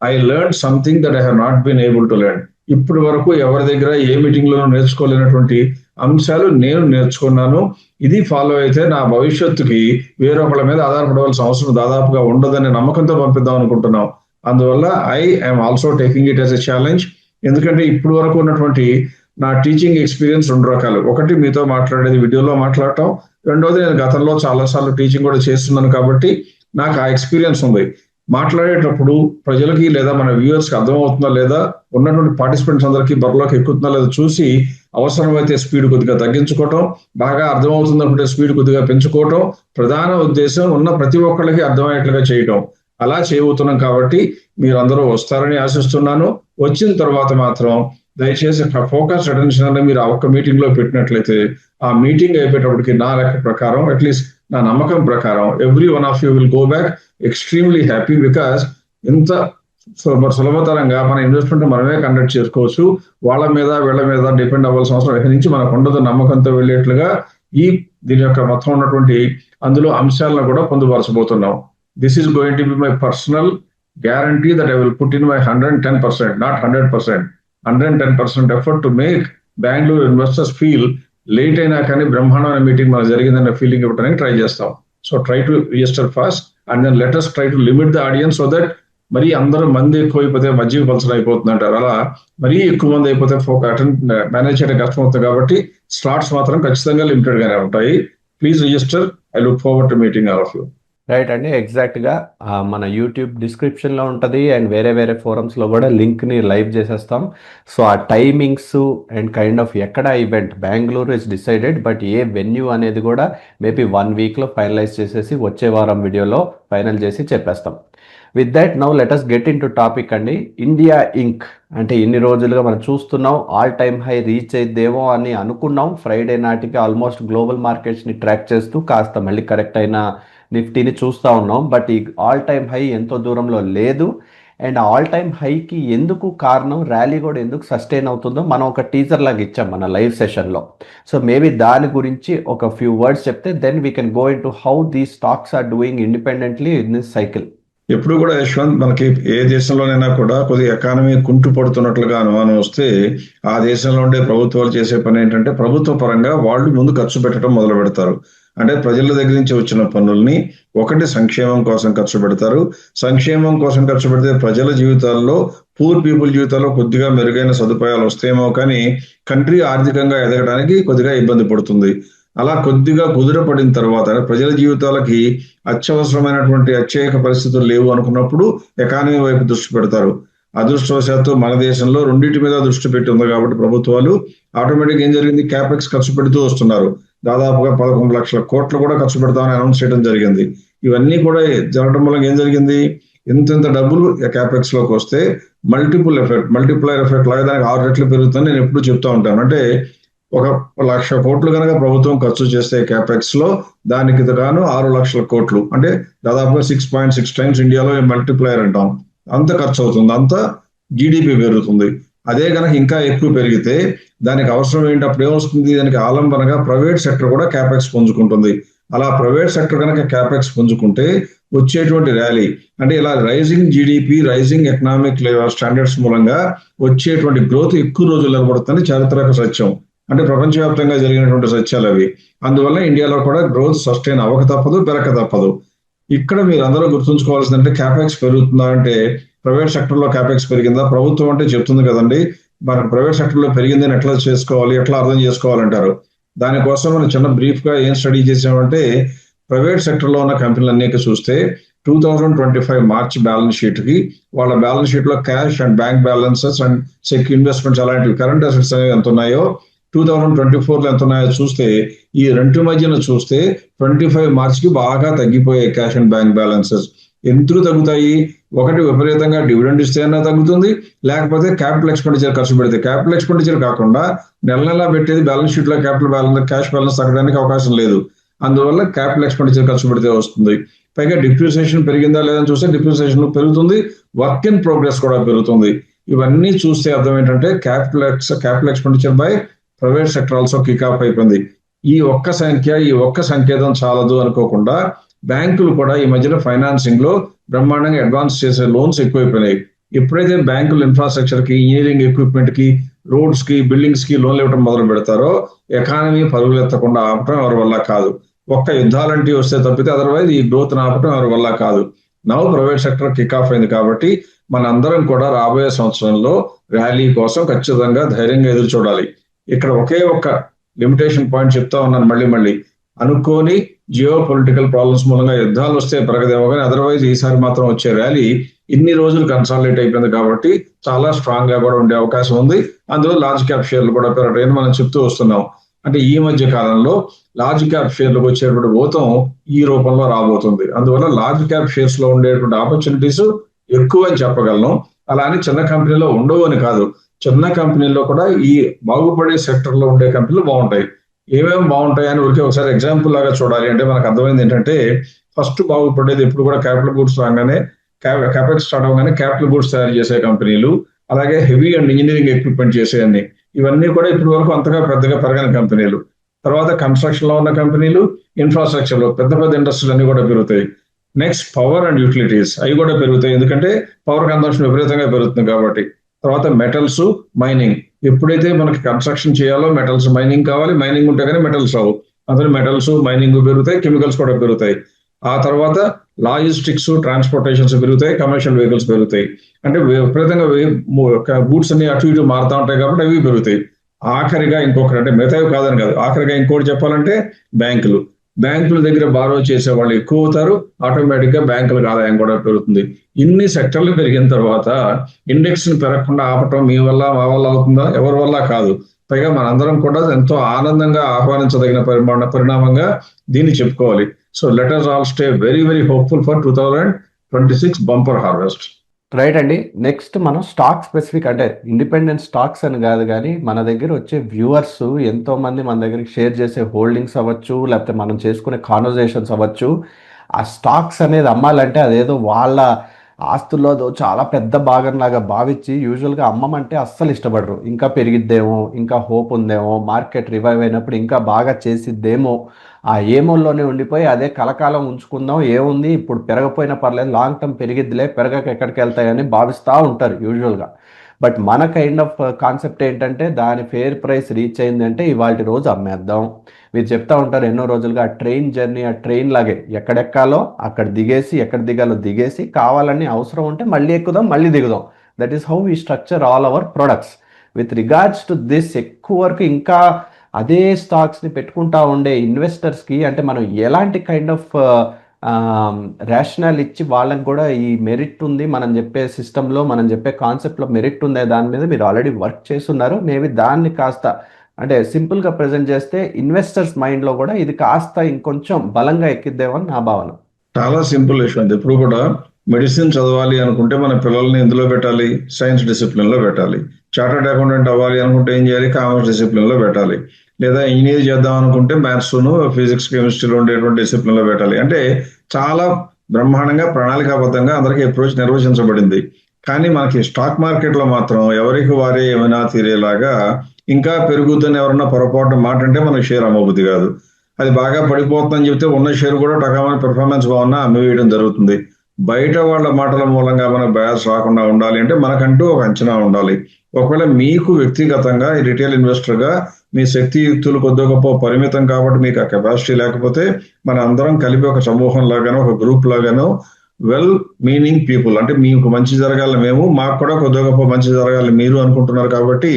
I learn something that I have not been able to learn. ఇప్పటి వరకు ఎవరి దగ్గర ఏ మీటింగ్ లోనూ నేర్చుకోలేనటువంటి అంశాలు నేను నేర్చుకున్నాను. ఇది ఫాలో అయితే నా భవిష్యత్తుకి వేరొకళ్ళ మీద ఆధారపడవలసిన అవసరం దాదాపుగా ఉండదనే నమ్మకంతో పంపిద్దాం అనుకుంటున్నాం. అందువల్ల I I'm also taking it as a challenge. ఎందుకంటే ఇప్పుడు వరకు ఉన్నటువంటి నా టీచింగ్ ఎక్స్పీరియన్స్ 2 రకాలు. ఒకటి మీతో మాట్లాడేది వీడియోలో మాట్లాడటం, రెండోది నేను గతంలో చాలాసార్లు టీచింగ్ కూడా చేస్తున్నాను కాబట్టి నాకు ఆ ఎక్స్పీరియన్స్ ఉంది. మాట్లాడేటప్పుడు ప్రజలకి లేదా మన వ్యూవర్స్ కి అర్థమవుతుందా లేదా, ఉన్నటువంటి పార్టిసిపెంట్స్ అందరికీ బరిలోకి ఎక్కుతుందా లేదా చూసి అవసరమైతే స్పీడ్ కొద్దిగా తగ్గించుకోవటం, బాగా అర్థమవుతుందనుకుంటే స్పీడ్ కొద్దిగా పెంచుకోవటం, ప్రధాన ఉద్దేశం ఉన్న ప్రతి ఒక్కళ్ళకి అర్థమయ్యేట్లుగా చేయటం. అలా చేయబోతున్నాం కాబట్టి మీరందరూ వస్తారని ఆశిస్తున్నాను. వచ్చిన తర్వాత మాత్రం దయచేసి ఫోకస్ అటెన్షన్ అనేది మీరు ఆ ఒక్క మీటింగ్ లో పెట్టినట్లయితే ఆ మీటింగ్ అయిపోయేటప్పటికి నా లెక్క ప్రకారం అట్లీస్ట్ నా నమ్మకం ప్రకారం every one of you will go back extremely happy because ఇంత సులభతరంగా మన ఇన్వెస్ట్మెంట్ మనమే కండక్ట్ చేసుకోవచ్చు. వాళ్ళ మీద వీళ్ళ మీద డిపెండ్ అవ్వాల్సిన అవసరం ఎక్కడి నుంచి మనకు ఉండదు, నమ్మకంతో వెళ్ళేట్లుగా దీని యొక్క మొత్తం ఉన్నటువంటి అందులో అంశాలను కూడా పొందుపరచబోతున్నాం. This is going to be my personal guarantee that I will put in my 110%, not 100%, 110% effort to make Bengaluru investors feel late అయినా కానీ బ్రహ్మాండమైన మీటింగ్ మనకు జరిగిందన్న ఫీలింగ్ ఇవ్వడానికి ట్రై చేస్తాం. So try to register fast and then let us try to limit the audience so that మరీ అందరూ మంది ఎక్కువైపోతే మధ్య పల్సర్ అయిపోతుంది అంటారు. అలా మరీ ఎక్కువ మంది అయిపోతే మేనేజ్ చేయడం కష్టం అవుతుంది. కాబట్టి స్లాట్స్ మాత్రం ఖచ్చితంగా లిమిటెడ్ గానే ఉంటాయి. Please register. I look forward to meeting all of you. Right అండి, ఎగ్జాక్ట్గా మన యూట్యూబ్ డిస్క్రిప్షన్లో ఉంటుంది అండ్ వేరే వేరే ఫోరమ్స్లో కూడా లింక్ని లైవ్ చేసేస్తాం. సో ఆ టైమింగ్స్ అండ్ కైండ్ ఆఫ్ ఎక్కడ event Bengaluru is decided, but A venue అనేది కూడా మేబీ 1 వీక్లో ఫైనలైజ్ చేసేసి వచ్చే వారం వీడియోలో ఫైనల్ చేసి చెప్పేస్తాం. With that now let us get in to topic అండి. ఇండియా ఇంక్ అంటే ఇన్ని రోజులుగా మనం చూస్తున్నాం ఆల్ టైమ్ హై రీచ్ అయిద్దేమో అని అనుకున్నాం. ఫ్రైడే నాటికి ఆల్మోస్ట్ గ్లోబల్ మార్కెట్స్ని ట్రాక్ చేస్తూ కాస్త మళ్ళీ కరెక్ట్ అయిన నిఫ్టీని చూస్తూ ఉన్నాం. బట్ ఈ ఆల్ టైమ్ హై ఎంతో దూరంలో లేదు. అండ్ ఆల్ టైమ్ హైకి ఎందుకు కారణం, ర్యాలీ కూడా ఎందుకు సస్టైన్ అవుతుందో మనం ఒక టీజర్ లాగా ఇచ్చాం మన లైవ్ సెషన్లో. సో మేబీ దాని గురించి ఒక ఫ్యూ వర్డ్స్ చెప్తే then we can go in to how the stocks are doing independently in this cycle. ఎప్పుడు కూడా యశ్వంత్, మనకి ఏ దేశంలోనైనా కూడా కొద్దిగా ఎకానమీ కుంటు పడుతున్నట్లుగా అనుమానం వస్తే ఆ దేశంలో ఉండే ప్రభుత్వాలు చేసే పని ఏంటంటే ప్రభుత్వ పరంగా వాళ్ళు ముందు ఖర్చు పెట్టడం మొదలు పెడతారు. అంటే ప్రజల దగ్గర నుంచి వచ్చిన పన్నుల్ని ఒకటి సంక్షేమం కోసం ఖర్చు పెడతారు. సంక్షేమం కోసం ఖర్చు పెడితే ప్రజల జీవితాల్లో, పూర్ పీపుల్ జీవితాల్లో కొద్దిగా మెరుగైన సదుపాయాలు వస్తాయేమో కానీ కంట్రీ ఆర్థికంగా ఎదగడానికి కొద్దిగా ఇబ్బంది పడుతుంది. అలా కొద్దిగా కుదురపడిన తర్వాత ప్రజల జీవితాలకి అత్యవసరమైనటువంటి అత్యయిక పరిస్థితులు లేవు అనుకున్నప్పుడు ఎకానమీ వైపు దృష్టి పెడతారు. అదృష్టవశాత్తు మన దేశంలో రెండింటి మీద దృష్టి పెట్టి ఉంది కాబట్టి ప్రభుత్వాలు ఆటోమేటిక్ ఏం జరిగింది, క్యాపెక్స్ ఖర్చు పెడుతూ వస్తున్నారు. దాదాపుగా 11 లక్షల కోట్లు కూడా ఖర్చు పెడతామని అనౌన్స్ చేయడం జరిగింది. ఇవన్నీ కూడా జరగడం వల్ల ఏం జరిగింది, ఇంత డబ్బులు క్యాపెక్స్ లోకి వస్తే మల్టిప్లైర్ ఎఫెక్ట్ లాగా దానికి 6 రెట్లు పెరుగుతుందని నేను ఎప్పుడు చెప్తా ఉంటాను. అంటే 1 లక్ష కోట్లు కనుక ప్రభుత్వం ఖర్చు చేస్తే క్యాపెక్స్ లో దానికి గాను 6 లక్షల కోట్లు అంటే దాదాపుగా 6.6 టైమ్స్ ఇండియాలో మల్టిప్లైర్ అంటాం. అంత ఖర్చు అవుతుంది, అంత జీడిపి పెరుగుతుంది. అదే కనుక ఇంకా ఎక్కువ పెరిగితే దానికి అవసరం ఏంటి, అప్పుడు ఏమొస్తుంది, దానికి ఆలంబనగా ప్రైవేట్ సెక్టర్ కూడా క్యాపెక్స్ పుంజుకుంటుంది. అలా ప్రైవేట్ సెక్టర్ కనుక క్యాపెక్స్ పుంజుకుంటే వచ్చేటువంటి ర్యాలీ అంటే ఇలా rising GDP, rising economic standards మూలంగా వచ్చేటువంటి గ్రోత్ ఎక్కువ రోజులు నిలబడుతుంది. చారిత్రక సత్యం, అంటే ప్రపంచవ్యాప్తంగా జరిగినటువంటి సత్యాలు అవి. అందువల్ల ఇండియాలో కూడా గ్రోత్ సస్టైన్ అవ్వక తప్పదు, పెరగక తప్పదు. ఇక్కడ మీరు అందరూ గుర్తుంచుకోవాల్సిందంటే క్యాపెక్స్ పెరుగుతుందా అంటే ప్రైవేట్ సెక్టర్ లో క్యాపెక్స్ పెరిగిందా, ప్రభుత్వం అంటే చెప్తుంది కదండి మనకు ప్రైవేట్ సెక్టర్ లో పెరిగిందని ఎట్లా చేసుకోవాలి, ఎట్లా అర్థం చేసుకోవాలంటారు. దానికోసం మనం చిన్న బ్రీఫ్ గా ఏం స్టడీ చేసామంటే ప్రైవేట్ సెక్టర్ లో ఉన్న కంపెనీలన్నీ చూస్తే 2025 మార్చ్ బ్యాలెన్స్ షీట్ కి వాళ్ళ బ్యాలెన్స్ షీట్ లో cash and bank balances and investments అలాంటివి కరెంట్ అసెట్స్ అనేవి ఎంత ఉన్నాయో 2024 ఎంత ఉన్నాయో చూస్తే ఈ రెండు మధ్యన చూస్తే 25 మార్చ్ కి బాగా తగ్గిపోయాయి క్యాష్ అండ్ బ్యాంక్ బ్యాలెన్సెస్. ఎందుకు తగ్గుతాయి, ఒకటి విపరీతంగా డివిడెండ్ ఇస్తే అన్నా తగ్గుతుంది, లేకపోతే క్యాపిటల్ ఎక్స్పెండిచర్ ఖర్చు పెడితే. క్యాపిటల్ ఎక్స్పెండిచర్ కాకుండా నెల పెట్టేది బ్యాలెన్స్ షీట్ లో క్యాష్ బ్యాలెన్స్ తగ్గడానికి అవకాశం లేదు. అందువల్ల క్యాపిటల్ ఎక్స్పెండిచర్ ఖర్చు పెడితే వస్తుంది. పైగా డిప్రిసియేషన్ పెరిగిందా లేదని చూస్తే డిప్రిసియేషన్ పెరుగుతుంది, వర్క్ ఇన్ ప్రోగ్రెస్ కూడా పెరుగుతుంది. ఇవన్నీ చూస్తే అర్థం ఏంటంటే capital expenditure by private sector also kick of అయిపోయింది. ఈ ఒక్క సంకేతం చాలదు అనుకోకుండా బ్యాంకులు కూడా ఈ మధ్యన ఫైనాన్సింగ్ లో బ్రహ్మాండంగా అడ్వాన్స్ చేసే లోన్స్ ఎక్కువైపోయినాయి. ఎప్పుడైతే బ్యాంకులు ఇన్ఫ్రాస్ట్రక్చర్ కి, ఇంజనీరింగ్ ఎక్విప్మెంట్ కి, రోడ్స్ కి, బిల్డింగ్స్ కి లోన్లు ఇవ్వడం మొదలు పెడతారో ఎకానమీ పరుగులెత్తకుండా ఆపటం ఎవరి వల్ల కాదు. ఒక్క యుద్ధాలంటివి వస్తే తప్పితే అదర్వైజ్ ఈ గ్రోత్ ఆపటం ఎవరి వల్ల కాదు. Now private sector kick of అయింది కాబట్టి మనందరం కూడా రాబోయే సంవత్సరంలో ర్యాలీ కోసం ఖచ్చితంగా ధైర్యంగా ఎదురు చూడాలి. ఇక్కడ ఒకే ఒక్క లిమిటేషన్ పాయింట్ చెప్తా ఉన్నాను మళ్ళీ అనుకోని జియో పొలిటికల్ ప్రాబ్లమ్స్ మూలంగా యుద్ధాలు వస్తే పెరగదేమో కానీ అదర్వైజ్ ఈసారి మాత్రం వచ్చే ర్యాలీ ఇన్ని రోజులు కన్సాలిడేట్ అయిపోయింది కాబట్టి చాలా స్ట్రాంగ్ గా కూడా ఉండే అవకాశం ఉంది. అందులో లార్జ్ క్యాప్ షేర్లు కూడా పెరగటం మనం చెప్తూ వస్తున్నాం. అంటే ఈ మధ్య కాలంలో లార్జ్ క్యాప్ షేర్లకు వచ్చేటువంటి ఊతం ఈ రూపంలో రాబోతుంది. అందువల్ల లార్జ్ క్యాప్ షేర్స్ లో ఉండేటువంటి ఆపర్చునిటీస్ ఎక్కువ అని చెప్పగలను. అలా అని చిన్న కంపెనీలో ఉండవు అని కాదు. చిన్న కంపెనీల్లో కూడా ఈ బాగుపడే సెక్టర్ లో ఉండే కంపెనీలు బాగుంటాయి. ఏమేమి బాగుంటాయి అని ఊరికే ఒకసారి ఎగ్జాంపుల్ లాగా చూడాలి అంటే మనకు అర్థమైంది ఏంటంటే, ఫస్ట్ బాగుపడేది ఎప్పుడు కూడా క్యాపిటల్ గూడ్స్ రాగానే, క్యాపెక్స్ స్టార్ట్ అవగానే క్యాపిటల్ గూడ్స్ తయారు చేసే కంపెనీలు, అలాగే హెవీ అండ్ ఇంజనీరింగ్ ఎక్విప్మెంట్ చేసేవన్నీ, ఇవన్నీ కూడా ఇప్పటి వరకు అంతగా పెద్దగా పెరగని కంపెనీలు. తర్వాత కన్స్ట్రక్షన్ లో ఉన్న కంపెనీలు, ఇన్ఫ్రాస్ట్రక్చర్ లో పెద్ద పెద్ద ఇండస్ట్రీలు అన్ని కూడా పెరుగుతాయి. నెక్స్ట్ పవర్ అండ్ యూటిలిటీస్, అవి కూడా పెరుగుతాయి, ఎందుకంటే పవర్ కన్సంప్షన్ విపరీతంగా పెరుగుతుంది కాబట్టి. తర్వాత మెటల్స్, మైనింగ్, ఎప్పుడైతే మనకి కన్స్ట్రక్షన్ చేయాలో మెటల్స్ మైనింగ్ కావాలి, మైనింగ్ ఉంటే కానీ మెటల్స్ రావు, అందులో మెటల్స్ మైనింగ్ పెరుగుతాయి, కెమికల్స్ కూడా పెరుగుతాయి. ఆ తర్వాత లాజిస్టిక్స్, ట్రాన్స్పోర్టేషన్స్ పెరుగుతాయి, కమర్షియల్ వెహికల్స్ పెరుగుతాయి. అంటే విపరీతంగా గూడ్స్ అన్ని అటు ఇటు మారుతూ ఉంటాయి కాబట్టి అవి పెరుగుతాయి. ఆఖరిగా ఇంకొకటి, అంటే మిగతావి కాదని కాదు, ఆఖరిగా ఇంకోటి చెప్పాలంటే బ్యాంకులు. బ్యాంకుల దగ్గర బారో చేసే వాళ్ళు ఎక్కువ అవుతారు, ఆటోమేటిక్ గా బ్యాంకులకు ఆదాయం కూడా పెరుగుతుంది. ఇన్ని సెక్టర్లు పెరిగిన తర్వాత ఇండెక్స్ ని పెరగకుండా ఆపటం మీ వల్ల మా వల్ల అవుతుందా? ఎవరి వల్ల కాదు. పైగా మనందరం కూడా ఎంతో ఆనందంగా ఆహ్వానించదగిన పరిణామంగా దీన్ని చెప్పుకోవాలి. So let us all stay very very hopeful for 2026 bumper harvest. Right అండి. నెక్స్ట్ మనం స్టాక్ స్పెసిఫిక్, అంటే ఇండిపెండెంట్ స్టాక్స్ అని కాదు కానీ మన దగ్గర వచ్చే వ్యూవర్స్ ఎంతో మంది మన దగ్గరికి షేర్ చేసే హోల్డింగ్స్ అవ్వచ్చు, లేకపోతే మనం చేసుకునే కాన్వర్జేషన్స్ అవ్వచ్చు. ఆ స్టాక్స్ అనేది అమ్మాలంటే అదేదో వాళ్ళ ఆస్తుల్లో చాలా పెద్ద భాగం లాగా భావించి యూజువల్గా అమ్మమంటే అస్సలు ఇష్టపడరు. ఇంకా పెరిగిద్దేమో, ఇంకా హోప్ ఉందేమో, మార్కెట్ రివైవ్ అయినప్పుడు ఇంకా బాగా చేసిద్దేమో, ఆ ఏమోల్లోనే ఉండిపోయి అదే కలకాలం ఉంచుకుందాం, ఏముంది ఇప్పుడు పెరగపోయినా పర్లేదు, లాంగ్ టర్మ్ పెరిగిద్దిలే, పెరగక ఎక్కడికి వెళ్తాయని భావిస్తూ ఉంటారు యూజువల్గా. బట్ మన కైండ్ ఆఫ్ కాన్సెప్ట్ ఏంటంటే దాని ఫేర్ ప్రైస్ రీచ్ అయింది అంటే ఇవాళ రోజు అమ్మేద్దాం. మీరు చెప్తా ఉంటారు ఎన్నో రోజులుగా, ఆ ట్రైన్ జర్నీ ఆ ట్రైన్ లాగే, ఎక్కడెక్కాలో అక్కడ దిగేసి, ఎక్కడ దిగాలో దిగేసి, కావాలని అవసరం ఉంటే మళ్ళీ ఎక్కుదాం మళ్ళీ దిగుదాం. That is how we structure all our products. With regards to this ఎక్కువ వరకు ఇంకా అదే స్టాక్స్ని పెట్టుకుంటా ఉండే ఇన్వెస్టర్స్కి అంటే మనం ఎలాంటి కైండ్ ఆఫ్ రేషనల్ ఇచ్చి వాళ్ళకి కూడా ఈ మెరిట్ ఉంది, మనం చెప్పే సిస్టంలో, మనం చెప్పే కాన్సెప్ట్లో మెరిట్ ఉందే దాని మీద మీరు ఆల్రెడీ వర్క్ చేస్తున్నారు. మేబీ దాన్ని కాస్త అంటే సింపుల్గా ప్రజెంట్ చేస్తే ఇన్వెస్టర్స్ మైండ్లో కూడా ఇది కాస్త ఇంకొంచెం బలంగా ఎక్కిద్దేమో అని నా భావన. చాలా సింపుల్ యశ్వంత్. ఎప్పుడు కూడా మెడిసిన్ చదవాలి అనుకుంటే మన పిల్లల్ని ఎందులో పెట్టాలి? సైన్స్ డిసిప్లిన్ లో పెట్టాలి. చార్టర్డ్ అకౌంటెంట్ అవ్వాలి అనుకుంటే ఏం చేయాలి? కామర్స్ డిసిప్లిన్ లో పెట్టాలి. లేదా ఇంజనీర్ చేద్దాం అనుకుంటే మ్యాథ్స్, ఫిజిక్స్, కెమిస్ట్రీలో ఉండేటువంటి డిసిప్లిన్ లో పెట్టాలి. అంటే చాలా బ్రహ్మాండంగా ప్రణాళికాబద్ధంగా అందరికీ అప్రోచ్ నిర్వచించబడింది. కానీ మనకి స్టాక్ మార్కెట్ లో మాత్రం ఎవరికి వారే ఏమైనా తీరేలాగా ఇంకా పెరుగుతుందని ఎవరన్నా పొరపాటు మాట అంటే మనకి షేర్ అమ్మబుద్ధి కాదు. అది బాగా పడిపోతుందని చెప్తే ఉన్న షేర్ కూడా టకామని పెర్ఫార్మెన్స్ బాగున్నా అమ్మివేయడం జరుగుతుంది. బయట వాళ్ళ మాటల మూలంగా మనకు బయాస్ రాకుండా ఉండాలి అంటే మనకంటూ ఒక అంచనా ఉండాలి. ఒకవేళ మీకు వ్యక్తిగతంగా రిటైల్ ఇన్వెస్టర్ గా మీ శక్తియుక్తులు కొద్ది గొప్ప పరిమితం కాబట్టి మీకు ఆ కెపాసిటీ లేకపోతే మన అందరం కలిపి ఒక సమూహం లాగానో ఒక గ్రూప్ లాగానో వెల్ మీనింగ్ పీపుల్, అంటే మీకు మంచి జరగాలి మేము, మాకు కూడా కొద్ది గొప్ప మంచి జరగాలి మీరు అనుకుంటున్నారు కాబట్టి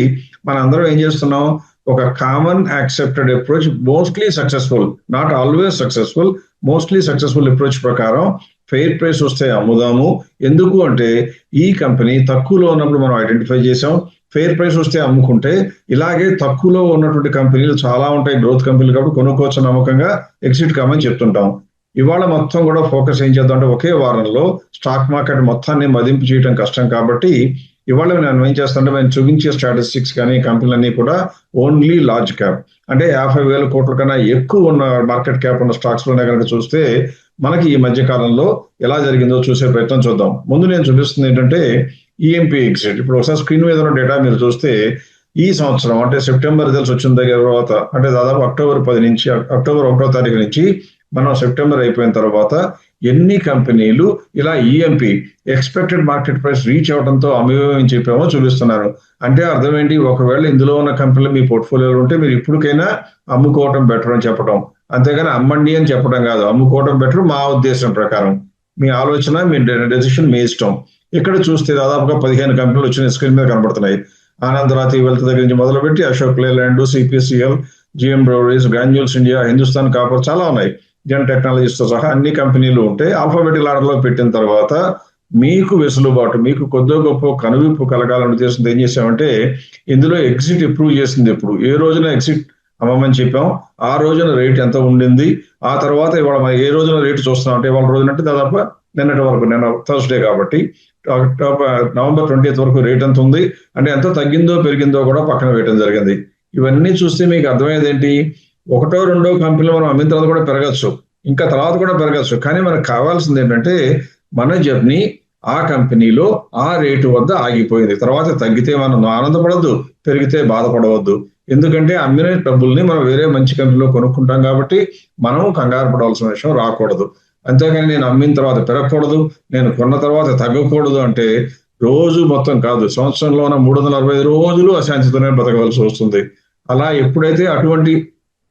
మన అందరం ఏం చేస్తున్నాం? ఒక common accepted approach, mostly successful, not always successful, mostly successful approach ప్రకారం ఫెయిర్ ప్రైస్ వస్తే అమ్ముదాము. ఎందుకు అంటే ఈ కంపెనీ తక్కువలో ఉన్నప్పుడు మనం ఐడెంటిఫై చేసాం, ఫెయిర్ ప్రైస్ వస్తే అమ్ముకుంటే ఇలాగే తక్కువలో ఉన్నటువంటి కంపెనీలు చాలా ఉంటాయి, గ్రోత్ కంపెనీలు, కాబట్టి కొనుక్కోవచ్చు నమ్మకంగా ఎగ్జిట్ కామని చెప్తుంటాం. ఇవాళ మొత్తం కూడా ఫోకస్ ఏం చేద్దాం అంటే ఒకే వారంలో స్టాక్ మార్కెట్ మొత్తాన్ని మదింపు చేయడం కష్టం కాబట్టి ఇవాళ నేను ఏం చేస్తానంటే నేను చూపించే స్టాటిస్టిక్స్ కానీ కంపెనీలన్నీ కూడా ఓన్లీ లార్జ్ క్యాప్, అంటే 50,000 కోట్ల కన్నా ఎక్కువ ఉన్న మార్కెట్ క్యాప్ ఉన్న స్టాక్స్ లోనే కనుక చూస్తే మనకి ఈ మధ్య కాలంలో ఎలా జరిగిందో చూసే ప్రయత్నం చూద్దాం. ముందు నేను చూపిస్తుంది ఏంటంటే ఈఎంపీ ఎగ్జిట్. ఇప్పుడు ఒకసారి స్క్రీన్ మీద ఉన్న డేటా మీరు చూస్తే ఈ సంవత్సరం అంటే సెప్టెంబర్ రిజల్ట్స్ వచ్చిన తర్వాత, అంటే దాదాపు అక్టోబర్ 10 నుంచి అక్టోబర్ 1వ తారీఖు నుంచి మనం సెప్టెంబర్ అయిపోయిన తర్వాత ఎన్ని కంపెనీలు ఇలా EMP expected market price reach అవడంతో అమ్మివేమని చెప్పామో చూపిస్తున్నారు. అంటే అర్థం ఏంటి? ఒకవేళ ఇందులో ఉన్న కంపెనీలు మీ పోర్ట్ఫోలియోలో ఉంటే మీరు ఇప్పటికైనా అమ్ముకోవటం బెటర్ అని చెప్పడం, అంతేగాని అమ్మండి అని చెప్పడం కాదు. అమ్ముకోవటం బెటర్ మా ఉద్దేశం ప్రకారం. మీ ఆలోచన, మీ డెసిషన్ మీ ఇష్టం. ఇక్కడ చూస్తే దాదాపుగా 15 కంపెనీలు వచ్చిన స్క్రీన్ మీద కనబడుతున్నాయి. ఆనందరాతి వెల్త్ దగ్గర నుంచి మొదలుపెట్టి Ashok Leyland, CPCL, GM breweries, granules India, Hindustan copper, చాలా ఉన్నాయి, జెన్ టెక్నాలజీస్ తో సహా అన్ని కంపెనీలు ఉంటే ఆల్ఫాబెటిక్ ఆర్డర్ లో పెట్టిన తర్వాత మీకు వెసులుబాటు, మీకు కొద్దో గొప్ప కనువిప్పు కలగాలని ఉద్దేశంతో ఏం చేసామంటే ఇందులో ఎగ్జిట్ అప్రూవ్ చేసింది ఎప్పుడు, ఏ రోజున ఎగ్జిట్ అమ్మమని చెప్పాం, ఆ రోజున రేట్ ఎంత ఉండింది, ఆ తర్వాత ఇవాళ ఏ రోజున రేటు చూస్తున్నాం అంటే ఇవాళ రోజున అంటే దాదాపు నిన్నటి వరకు, నిన్న థర్స్డే కాబట్టి నవంబర్ 20th వరకు రేట్ ఎంత ఉంది అంటే ఎంత తగ్గిందో పెరిగిందో కూడా పక్కన వేయడం జరిగింది. ఇవన్నీ చూస్తే మీకు అర్థమయ్యేది ఏంటి, ఒకటో రెండో కంపెనీలు మనం అమ్మిన తర్వాత కూడా పెరగచ్చు, ఇంకా తర్వాత కూడా పెరగచ్చు. కానీ మనకు కావాల్సింది ఏంటంటే మన జర్నీ ఆ కంపెనీలో ఆ రేటు వద్ద ఆగిపోయింది. తర్వాత తగ్గితే మనం ఆనందపడద్దు, పెరిగితే బాధపడవద్దు. ఎందుకంటే అమ్మిన డబ్బుల్ని మనం వేరే మంచి కంపెనీలో కొనుక్కుంటాం కాబట్టి మనం కంగారు పడవలసిన విషయం రాకూడదు. అంతేగాని నేను అమ్మిన తర్వాత పెరగకూడదు, నేను కొన్న తర్వాత తగ్గకూడదు అంటే రోజు మొత్తం కాదు, సంవత్సరంలోన 365 రోజులు అశాంతితోనే బతకవలసి వస్తుంది. అలా ఎప్పుడైతే అటువంటి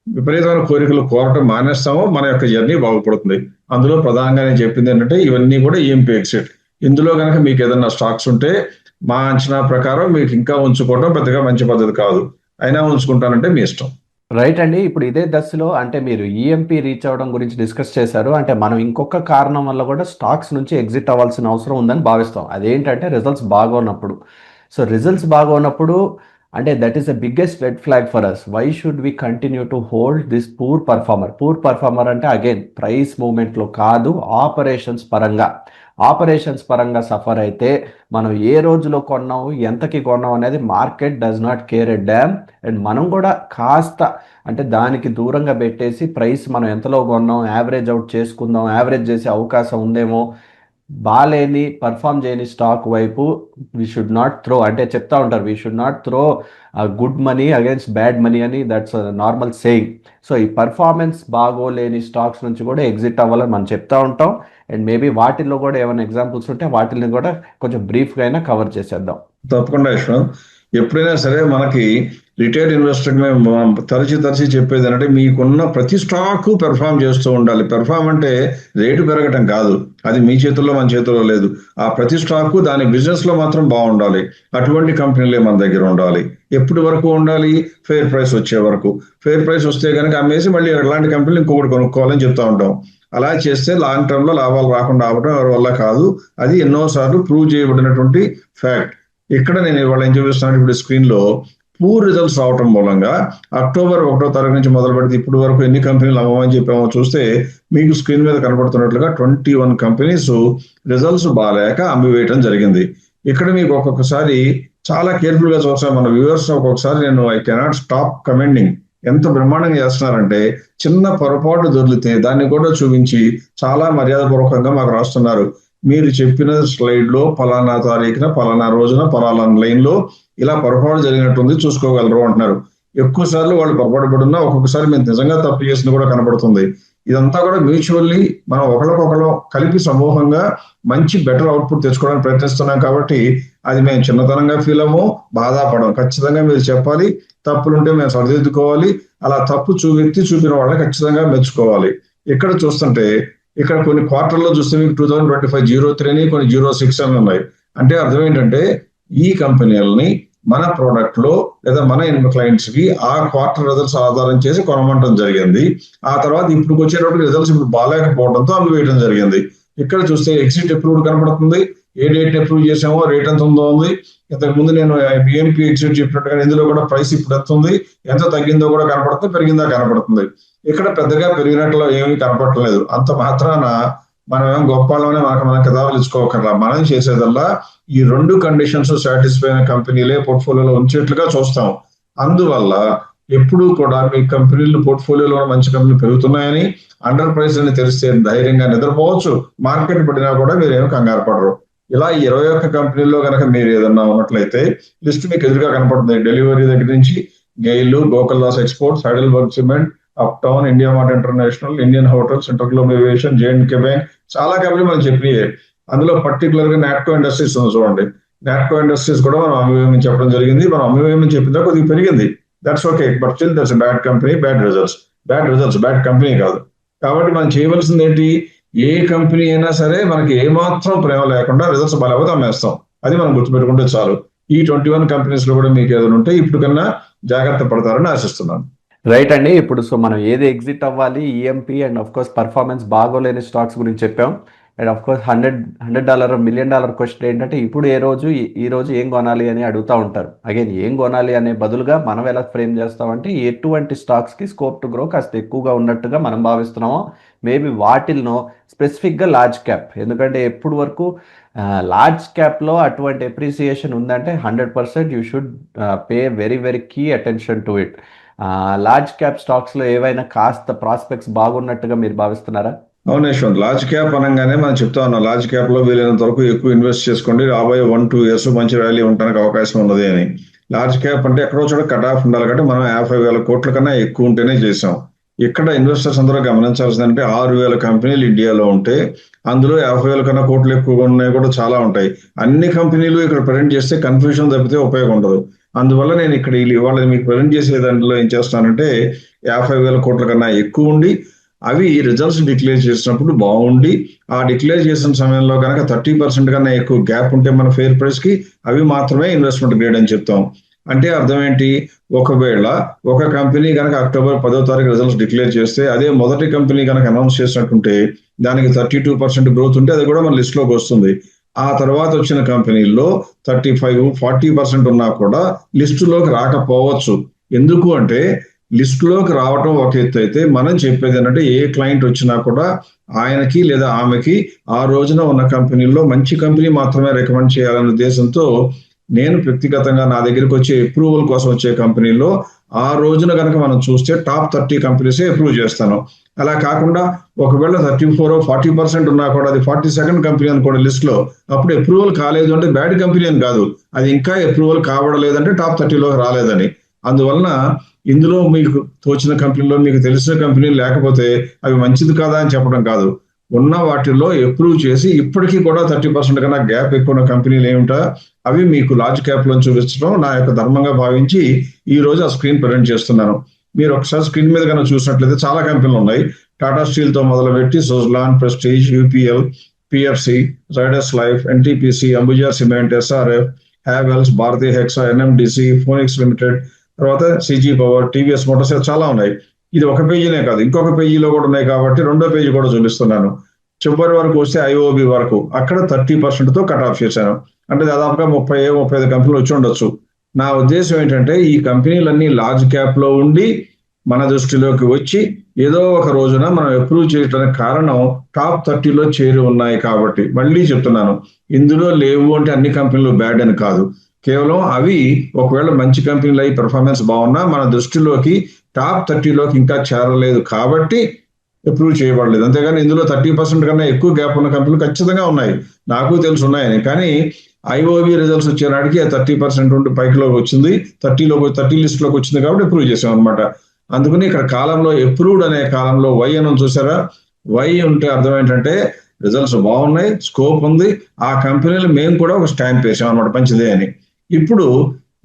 విపరీతమైన కోరికలు కోరటం మానేస్తామో మన యొక్క జర్నీ బాగుపడుతుంది. అందులో ప్రధానంగా నేను చెప్పింది ఏంటంటే ఇవన్నీ కూడా ఈఎంపీ ఎగ్జిట్. ఇందులో కనుక మీకు ఏదైనా స్టాక్స్ ఉంటే మా అంచనా ప్రకారం మీకు ఇంకా ఉంచుకోవడం పెద్దగా మంచి పద్ధతి కాదు, అయినా ఉంచుకుంటానంటే మీ ఇష్టం. రైట్ అండి. ఇప్పుడు ఇదే దశలో అంటే మీరు ఈఎంపీ రీచ్ అవ్వడం గురించి డిస్కస్ చేశారు. అంటే మనం ఇంకొక కారణం వల్ల కూడా స్టాక్స్ నుంచి ఎగ్జిట్ అవ్వాల్సిన అవసరం ఉందని భావిస్తాం. అదేంటంటే రిజల్ట్స్ బాగున్నప్పుడు. సో రిజల్ట్స్ బాగున్నప్పుడు అంటే that is the biggest red flag for us. Why should we continue to hold this poor performer? Poor performer అంటే అగైన్ ప్రైస్ మూవ్మెంట్లో కాదు, ఆపరేషన్స్ పరంగా సఫర్ అయితే మనం ఏ రోజులో కొన్నాం, ఎంతకి కొన్నాం అనేది market does not care a dam. And మనం కూడా కాస్త అంటే దానికి దూరంగా పెట్టేసి ప్రైస్ మనం ఎంతలో కొన్నాం యావరేజ్ అవుట్ చేసుకుందాం, యావరేజ్ చేసే అవకాశం ఉందేమో, బాలేని పర్ఫామ్ చేయని స్టాక్ వైపు వీ షుడ్ నాట్ త్రో. అంటే చెప్తా ఉంటారు we should not throw good money against bad money అని, దట్స్ నార్మల్ సేయింగ్. సో ఈ పర్ఫార్మెన్స్ బాగోలేని స్టాక్స్ నుంచి కూడా ఎగ్జిట్ అవ్వాలని మనం చెప్తా ఉంటాం. అండ్ మేబీ వాటిల్లో కూడా ఏమైనా ఎగ్జాంపుల్స్ ఉంటే వాటిని కూడా కొంచెం బ్రీఫ్గా అయినా కవర్ చేసేద్దాం. తప్పకుండా యశ్వంత్. ఎప్పుడైనా సరే మనకి రిటైల్ ఇన్వెస్టర్ మేము తరచి చెప్పేది ఏంటంటే మీకున్న ప్రతి స్టాక్ పెర్ఫామ్ చేస్తూ ఉండాలి. పెర్ఫామ్ అంటే రేటు పెరగటం కాదు, అది మీ చేతుల్లో మన చేతుల్లో లేదు. ఆ ప్రతి స్టాక్ దాని బిజినెస్ లో మాత్రం బాగుండాలి. అటువంటి కంపెనీలే మన దగ్గర ఉండాలి. ఎప్పటి వరకు ఉండాలి? ఫెయిర్ ప్రైస్ వచ్చే వరకు. ఫెయిర్ ప్రైస్ వస్తే కనుక అమ్మేసి మళ్ళీ అలాంటి కంపెనీలు ఇంకొకటి కొనుక్కోవాలని చెప్తా ఉంటాం. అలా చేస్తే లాంగ్ టర్మ్ లో లాభాలు రాకుండా అవడం ఎవరి వల్ల కాదు. అది ఎన్నోసార్లు ప్రూవ్ చేయబడినటువంటి ఫ్యాక్ట్. ఇక్కడ నేను ఇవాళ ఏం చూపిస్తున్నాను, ఇప్పుడు స్క్రీన్ లో పూర్ రిజల్ట్స్ రావటం మూలంగా అక్టోబర్ 1వ తారీఖు నుంచి మొదలు పెడితే ఇప్పటి వరకు ఎన్ని కంపెనీలు అమ్మమని చెప్పామో చూస్తే మీకు స్క్రీన్ మీద కనబడుతున్నట్లుగా 21 కంపెనీస్ రిజల్ట్స్ బాగాలేక అమ్మివేయటం జరిగింది. ఇక్కడ మీకు ఒక్కొక్కసారి చాలా కేర్ఫుల్ గా చూస్తాం మన వ్యూవర్స్. ఒక్కొక్కసారి నేను ఐ కెనాట్ స్టాప్ కమెండింగ్. ఎంత బ్రహ్మాండంగా చేస్తున్నారంటే చిన్న పొరపాటు దొరికితే దాన్ని కూడా చూపించి చాలా మర్యాదపూర్వకంగా మాకు రాస్తున్నారు. మీరు చెప్పిన స్లైడ్ లో ఫలానా తారీఖున ఫలానా రోజున ఫలానా లైన్ లో ఇలా పొరపాటు జరిగినట్టుంది చూసుకోగలరు అంటున్నారు. ఎక్కువ సార్లు వాళ్ళు పొరపాటు పడున్నా ఒక్కొక్కసారి మేము నిజంగా తప్పు చేసింది కూడా కనబడుతుంది. ఇదంతా కూడా మ్యూచువల్లీ మనం ఒకరికొకరు కలిపి సమూహంగా మంచి బెటర్ అవుట్పుట్ తెచ్చుకోవడానికి ప్రయత్నిస్తున్నాం కాబట్టి అది మేము చిన్నతనంగా ఫీల్ అవ్వము, బాధపడం. ఖచ్చితంగా మీరు చెప్పాలి, తప్పులుంటే మేము సరిదిద్దుకోవాలి. అలా తప్పు చూపిన వాళ్ళని ఖచ్చితంగా మెచ్చుకోవాలి. ఇక్కడ చూస్తుంటే ఇక్కడ కొన్ని క్వార్టర్లో చూస్తే మీకు 2025 03 అని కొన్ని 06 అని ఉన్నాయి. అంటే అర్థం ఏంటంటే ఈ కంపెనీలని మన ప్రోడక్ట్ లో లేదా మన క్లయింట్స్ కి ఆ క్వార్టర్ రిజల్ట్స్ ఆధారం చేసి కొనమంటం జరిగింది. ఆ తర్వాత ఇప్పుడు వచ్చేటప్పుడు రిజల్ట్స్ ఇప్పుడు బాగాలేకపోవడంతో అమ్మివేయడం జరిగింది. ఇక్కడ చూస్తే ఎగ్జిట్ అప్రూవ్డ్ కనబడుతుంది, ఏ డేట్ అప్రూవ్ చేసామో రేట్ ఎంత ఉందో ఉంది. ఇంతకు ముందు నేను బిఎంపీ ఎగ్జిట్ చెప్పినట్టుగా ఇందులో కూడా ప్రైస్ ఇప్పుడు ఎంత ఉంది, ఎంత తగ్గిందో కూడా కనపడుతుంది, పెరిగిందా కనపడుతుంది. ఇక్కడ పెద్దగా పెరిగినట్లు ఏమీ కనపడలేదు. అంత మాత్రాన మనం ఏం గొప్పలోనే మన కథాలు ఇచ్చుకోకర్లా. మనం చేసేదల్లా ఈ 2 కండిషన్స్ సాటిస్ఫై అయిన కంపెనీలే పోర్ట్ఫోలియోలో ఉంచేట్లుగా చూస్తాం. అందువల్ల ఎప్పుడూ కూడా మీ కంపెనీలు పోర్ట్ఫోలియోలో మంచి కంపెనీలు పెరుగుతున్నాయని అండర్ ప్రైస్ అని తెలిస్తే ధైర్యంగా నిద్రపోవచ్చు. మార్కెట్ పడినా కూడా మీరేమో కంగారు పడరు. ఇలా 21 కంపెనీల్లో కనుక మీరు ఏదన్నా ఉన్నట్లయితే లిస్ట్ మీకు ఎదురుగా కనపడుతుంది. డెలివరీ దగ్గర నుంచి GAIL, Gokuldas exports, Heidelberg cement, up town, India mart international, Indian hotels, InterGlobe aviation, జేఎండ్కే bank, చాలా కంపెనీలు మనం చెప్పినాయి. అందులో పర్టికులర్ గా నాట్కో ఇండస్ట్రీస్ ఉంది చూడండి. నాట్కో ఇండస్ట్రీస్ కూడా మనం అమ్మివేయమని చెప్పడం జరిగింది. మనం అమ్మివేయమని చెప్పిన కొద్దిగా పెరిగింది, that's okay. But still that's bad company, bad results, bad company కాదు. కాబట్టి మనం చేయవలసింది ఏంటి, ఏ కంపెనీ అయినా సరే మనకి ఏమాత్రం ప్రేమ లేకుండా రిజల్ట్స్ బాగాలేకపోతే అమ్మేస్తాం. అది మనం గుర్తుపెట్టుకుంటే చాలు. ఈ 21 కంపెనీస్ లో కూడా మీకు ఏదైనా ఉంటే ఇప్పుడు కన్నా జాగ్రత్త పడతారని ఆశిస్తున్నాను. రైట్ అండి. ఇప్పుడు సో మనం ఏది ఎగ్జిట్ అవ్వాలి, EMP and of course performance బాగోలేని స్టాక్స్ గురించి చెప్పాం. And of course $100 $1 million question ఏంటంటే ఇప్పుడు ఈ రోజు ఏం కొనాలి అని అడుగుతూ ఉంటారు. అగైన్ ఏం కొనాలి అనే బదులుగా మనం ఎలా ఫ్రేమ్ చేస్తామంటే ఎటువంటి స్టాక్స్కి స్కోప్ టు గ్రో కాస్త ఎక్కువగా ఉన్నట్టుగా మనం భావిస్తున్నామో మేబీ వాటిల్లో స్పెసిఫిక్గా లార్జ్ క్యాప్, ఎందుకంటే ఎప్పుడు వరకు లార్జ్ క్యాప్లో అటువంటి ఎప్రిసియేషన్ ఉందంటే 100% you should pay very very key attention to it. Large cap స్టాక్స్లో ఏవైనా కాస్త ప్రాస్పెక్ట్స్ బాగున్నట్టుగా మీరు భావిస్తున్నారా? అవును యశ్వంత్, లార్జ్ క్యాప్ అనగానే మనం చెప్తా ఉన్నాం, లార్జ్ క్యాప్ లో వీలైనంత వరకు ఎక్కువ ఇన్వెస్ట్ చేసుకోండి, రాబోయే 1-2 years మంచి వాల్యూ ఉండడానికి అవకాశం ఉన్నది అని. లార్జ్ క్యాప్ అంటే ఎక్కడో చోట కట్ ఆఫ్ ఉండాలి కాబట్టి మనం 50,000 కోట్ల కన్నా ఎక్కువ ఉంటేనే చేసాం. ఇక్కడ ఇన్వెస్టర్స్ అందరూ గమనించాల్సిందంటే 6,000 కంపెనీలు ఇండియాలో ఉంటే అందులో 50,000 కన్నా కోట్లు ఎక్కువ ఉన్నాయి కూడా చాలా ఉంటాయి. అన్ని కంపెనీలు ఇక్కడ ప్రజెంట్ చేస్తే కన్ఫ్యూషన్ తప్పితే ఉపయోగం ఉండదు. అందువల్ల నేను ఇక్కడ ఇవాళ మీకు ప్రజెంట్ చేసే దాంట్లో ఏం చేస్తానంటే 50,000 కోట్ల కన్నా ఎక్కువ ఉండి అవి రిజల్ట్స్ డిక్లేర్ చేసినప్పుడు బాగుండి, ఆ డిక్లేర్ చేసిన సమయంలో కనుక 30% కన్నా ఎక్కువ గ్యాప్ ఉంటే మన ఫెయిర్ ప్రైస్ కి అవి మాత్రమే ఇన్వెస్ట్మెంట్ గ్రేడ్ అని చెప్తాం. అంటే అర్థం ఏంటి, ఒకవేళ ఒక కంపెనీ కనుక అక్టోబర్ 10వ తారీఖు రిజల్ట్స్ డిక్లేర్ చేస్తే అదే మొదటి కంపెనీ కనుక అనౌన్స్ చేసినట్టుంటే దానికి 32% గ్రోత్ ఉంటే అది కూడా మన లిస్ట్ లోకి వస్తుంది. ఆ తర్వాత వచ్చిన కంపెనీల్లో 35-40% ఉన్నా కూడా లిస్టులోకి రాకపోవచ్చు. ఎందుకు అంటే లిస్టులోకి రావటం ఒక ఎత్తు అయితే మనం చెప్పేది ఏంటంటే ఏ క్లయింట్ వచ్చినా కూడా ఆయనకి లేదా ఆమెకి ఆ రోజున ఉన్న కంపెనీల్లో మంచి కంపెనీ మాత్రమే రికమెండ్ చేయాలనే ఉద్దేశంతో నేను వ్యక్తిగతంగా నా దగ్గరికి వచ్చే అప్రూవల్ కోసం వచ్చే కంపెనీలో ఆ రోజున కనుక మనం చూస్తే టాప్ 30 కంపెనీసే అప్రూవ్ చేస్తాను. అలా కాకుండా ఒకవేళ 34-40% ఉన్నా కూడా అది 42nd కంపెనీ అనుకోండి లిస్ట్ లో, అప్పుడు అప్రూవల్ కాలేదు అంటే బ్యాడ్ కంపెనీ అని కాదు, అది ఇంకా అప్రూవల్ కావడలేదంటే టాప్ 30లోకి రాలేదని. అందువలన ఇందులో మీకు తోచిన కంపెనీలో మీకు తెలిసిన కంపెనీ లేకపోతే అవి మంచిది కాదా అని చెప్పడం కాదు, ఉన్న వాటిల్లో అప్రూవ్ చేసి ఇప్పటికీ కూడా 30% కన్నా గ్యాప్ ఎక్కువ ఉన్న కంపెనీలు ఏమిటా అవి మీకు లార్జ్ క్యాప్ లో చూపించడం నా యొక్క ధర్మంగా భావించి ఈ రోజు ఆ స్క్రీన్ ప్రజెంట్ చేస్తున్నాను. మీరు ఒకసారి స్క్రీన్ మీద కనుక చూసినట్లయితే చాలా కంపెనీలు ఉన్నాయి. టాటా స్టీల్ తో మొదలుపెట్టి Suzlon, Prestige, UPL, PFC, riders life, NTPC, Ambuja cement, SRF, Havells, Bharatiya Hexa, NMDC, Phoenix limited, తర్వాత సిజీ పవర్, టీవీఎస్ మోటార్స్, చాలా ఉన్నాయి. ఇది ఒక పేజీనే కాదు, ఇంకొక పేజీలో కూడా ఉన్నాయి కాబట్టి రెండో పేజీ కూడా చూపిస్తున్నాను. చివరి వరకు వస్తే ఐఓబి వరకు అక్కడ 30% తో కట్ ఆఫ్ చేశాను. అంటే దాదాపుగా 30-35 కంపెనీలు వచ్చి ఉండొచ్చు. నా ఉద్దేశం ఏంటంటే ఈ కంపెనీలన్నీ లార్జ్ క్యాప్ లో ఉండి మన దృష్టిలోకి వచ్చి ఏదో ఒక రోజున మనం అప్రూవ్ చేయడానికి కారణం టాప్ 30లో చేరి ఉన్నాయి కాబట్టి. మళ్ళీ చెప్తున్నాను, ఇందులో లేవు అంటే అన్ని కంపెనీలు బ్యాడ్ అని కాదు, కేవలం అవి ఒకవేళ మంచి కంపెనీలు అయి పెర్ఫార్మెన్స్ బాగున్నా మన దృష్టిలోకి టాప్ 30లోకి ఇంకా చేరలేదు కాబట్టి అప్రూవ్ చేయబడలేదు. అంతేగాని ఇందులో 30% కన్నా ఎక్కువ గ్యాప్ ఉన్న కంపెనీలు ఖచ్చితంగా ఉన్నాయి, నాకు తెలుసు ఉన్నాయని. కానీ ఐఓబి రిజల్ట్స్ వచ్చే నాటికి 30% ఉండి పైకిలోకి వచ్చింది, 30 లిస్ట్ లోకి వచ్చింది కాబట్టి అప్రూవ్ చేసాం అనమాట. అందుకని ఇక్కడ కాలంలో అప్రూవ్డ్ అనే కాలంలో వై అని చూసారా, వై ఉంటే అర్థం ఏంటంటే రిజల్ట్స్ బాగున్నాయి, స్కోప్ ఉంది, ఆ కంపెనీలు మేము కూడా ఒక స్టాంప్ వేసాం అనమాట మంచిదే అని. ఇప్పుడు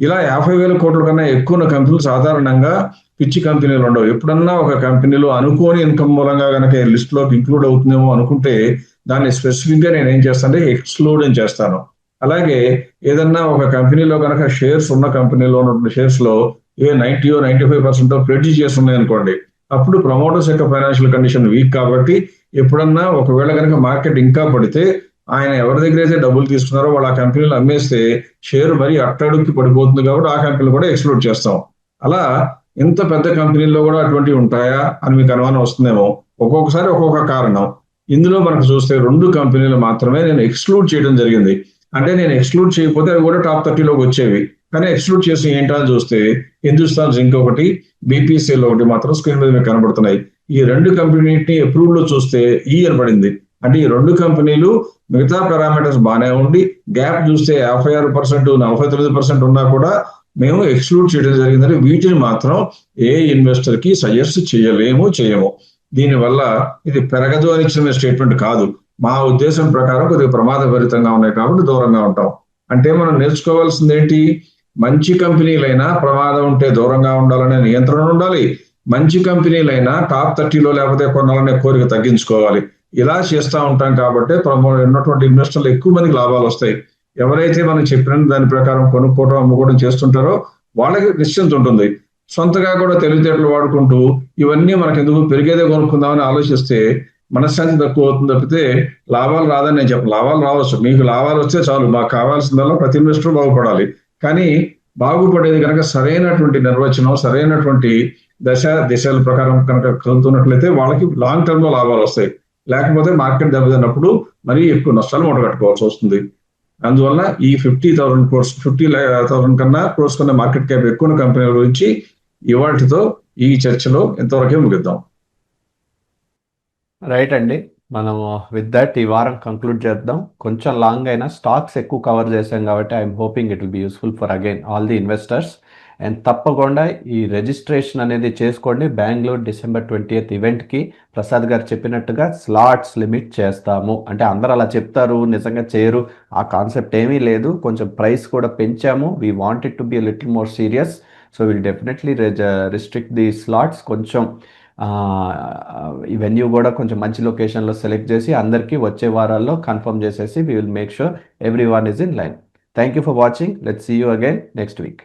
ఇలా 50,000 కోట్ల కన్నా ఎక్కువ ఉన్న కంపెనీలు సాధారణంగా పిచ్చి కంపెనీలు ఉండవు. ఎప్పుడన్నా ఒక కంపెనీలో అనుకోని ఇన్కమ్ మూలంగా కనుక లిస్ట్ లోకి ఇంక్లూడ్ అవుతుందేమో అనుకుంటే దాన్ని స్పెసిఫిక్ గా నేను ఏం చేస్తానంటే ఎక్స్క్లూడ్ అని చేస్తాను. అలాగే ఏదన్నా ఒక కంపెనీలో కనుక షేర్స్ ఉన్న కంపెనీలో ఉన్న షేర్స్ లో 90-95% ప్రెడ్జ్ చేసి ఉన్నాయి అనుకోండి, అప్పుడు ప్రమోటర్స్ యొక్క ఫైనాన్షియల్ కండిషన్ వీక్ కాబట్టి ఎప్పుడన్నా ఒకవేళ కనుక మార్కెట్ ఇంకా పడితే ఆయన ఎవరి దగ్గర అయితే డబ్బులు తీసుకున్నారో వాళ్ళు ఆ కంపెనీలు అమ్మేస్తే షేర్ మరీ అట్టడుక్కి పడిపోతుంది కాబట్టి ఆ కంపెనీలు కూడా ఎక్స్క్లూడ్ చేస్తాం. అలా ఇంత పెద్ద కంపెనీల్లో కూడా అటువంటివి ఉంటాయా అని మీకు అనుమానం వస్తుందేమో. ఒక్కొక్కసారి ఒక్కొక్క కారణం. ఇందులో మనకు చూస్తే 2 కంపెనీలు మాత్రమే నేను ఎక్స్క్లూడ్ చేయడం జరిగింది. అంటే నేను ఎక్స్క్లూడ్ చేయకపోతే అవి కూడా టాప్ 30లోకి వచ్చేవి, కానీ ఎక్స్క్లూడ్ చేసి ఏంటా అని చూస్తే హిందుస్థాన్ జింక్ ఒకటి, బీపీసీఎల్ ఒకటి మాత్రం స్క్రీన్ మీద మీకు కనబడుతున్నాయి. ఈ 2 కంపెనీని అప్రూవ్ లో చూస్తే ఈ ఇయర్ పడింది. అంటే ఈ 2 కంపెనీలు మిగతా పారామీటర్స్ బాగానే ఉండి గ్యాప్ చూస్తే 56%, 49% ఉన్నా కూడా మేము ఎక్స్క్లూడ్ చేయడం జరిగిందని వీటిని మాత్రం ఏ ఇన్వెస్టర్ కి సజెస్ట్ చేయము. దీనివల్ల ఇది పెరగదు అని ఇచ్చిన స్టేట్మెంట్ కాదు, మా ఉద్దేశం ప్రకారం కొద్దిగా ప్రమాదభరితంగా ఉన్నాయి కాబట్టి దూరంగా ఉంటాం. అంటే మనం నేర్చుకోవాల్సింది ఏంటి, మంచి కంపెనీలైనా ప్రమాదం ఉంటే దూరంగా ఉండాలనే నియంత్రణ ఉండాలి, మంచి కంపెనీలైనా టాప్ 30లో లేకపోతే కొనాలనే కోరిక తగ్గించుకోవాలి. ఇలా చేస్తూ ఉంటాం కాబట్టి ఉన్నటువంటి ఇన్వెస్టర్లు ఎక్కువ మందికి లాభాలు వస్తాయి. ఎవరైతే మనం చెప్పిన దాని ప్రకారం కొనుక్కోవడం అమ్ముకోవడం చేస్తుంటారో వాళ్ళకి నిశ్చింత ఉంటుంది. సొంతగా కూడా తెలివితేటలు వాడుకుంటూ ఇవన్నీ మనకు ఎందుకు పెరిగేదే కొనుక్కుందామని ఆలోచిస్తే మనశ్శాంతి తక్కువ అవుతుంది తప్పితే లాభాలు రాదని నేను చెప్పను. లాభాలు రావచ్చు, మీకు లాభాలు వస్తే చాలు. మాకు కావాల్సిందల్లా ప్రతి ఇన్వెస్టర్ బాగుపడాలి. కానీ బాగుపడేది కనుక సరైనటువంటి నిర్వచనం, సరైనటువంటి దిశల ప్రకారం కనుక కలుగుతున్నట్లయితే వాళ్ళకి లాంగ్ టర్మ్ లో లాభాలు వస్తాయి. లేకపోతే మార్కెట్ దెబ్బతిన్నప్పుడు మరీ ఎక్కువ నష్టాలు మూటగట్టుకోవాల్సి వస్తుంది. అందువల్ల ఈ 50,000 crores 50,000 కన్నా క్రోర్స్ కన్నా మార్కెట్ క్యాప్ ఎక్కువ కంపెనీల గురించి ఇవాటితో ఈ చర్చలో ఎంతవరకే ముగిద్దాం. రైట్ అండి, మనం విత్ దట్ ఈ వారం కంక్లూడ్ చేద్దాం. కొంచెం లాంగ్ అయినా స్టాక్స్ ఎక్కువ కవర్ చేసాం కాబట్టి I'm hoping it will be useful for again all the investors. And తప్పకుండా ఈ రిజిస్ట్రేషన్ అనేది చేసుకోండి. బెంగళూరు December 20th ఈవెంట్కి ప్రసాద్ గారు చెప్పినట్టుగా స్లాట్స్ లిమిట్ చేస్తాము. అంటే అందరూ అలా చెప్తారు, నిజంగా చేయరు, ఆ కాన్సెప్ట్ ఏమీ లేదు. కొంచెం ప్రైస్ కూడా పెంచాము. We want it to be little more serious. So will definitely restrict the slots. కొంచెం ఈ వెన్యూ కూడా కొంచెం మంచి లొకేషన్లో సెలెక్ట్ చేసి అందరికీ వచ్చే వారాల్లో కన్ఫర్మ్ చేసేసి we will make sure everyone is in line. Thank you for watching. Let's see you again next week.